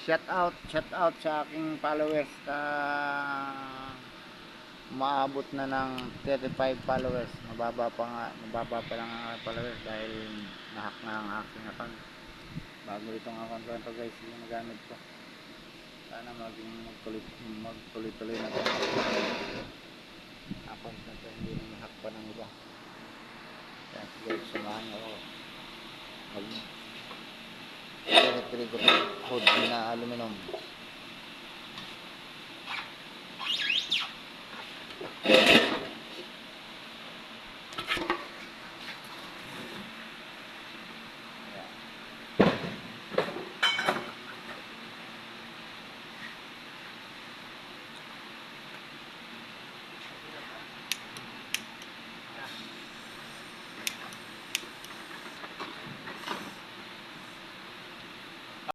Shout out sa aking followers na maabot na ng 35 followers. Mababa pa lang ang aking followers dahil nahack na ang aking account. Bago itong account ko ito guys, yung nagamit ko. Sana magtuloy-tuloy na ito. Account na ito, hindi na nahack pa ng iba. Kaya guys, samahan nyo ako. Mag-electric hood na aluminum.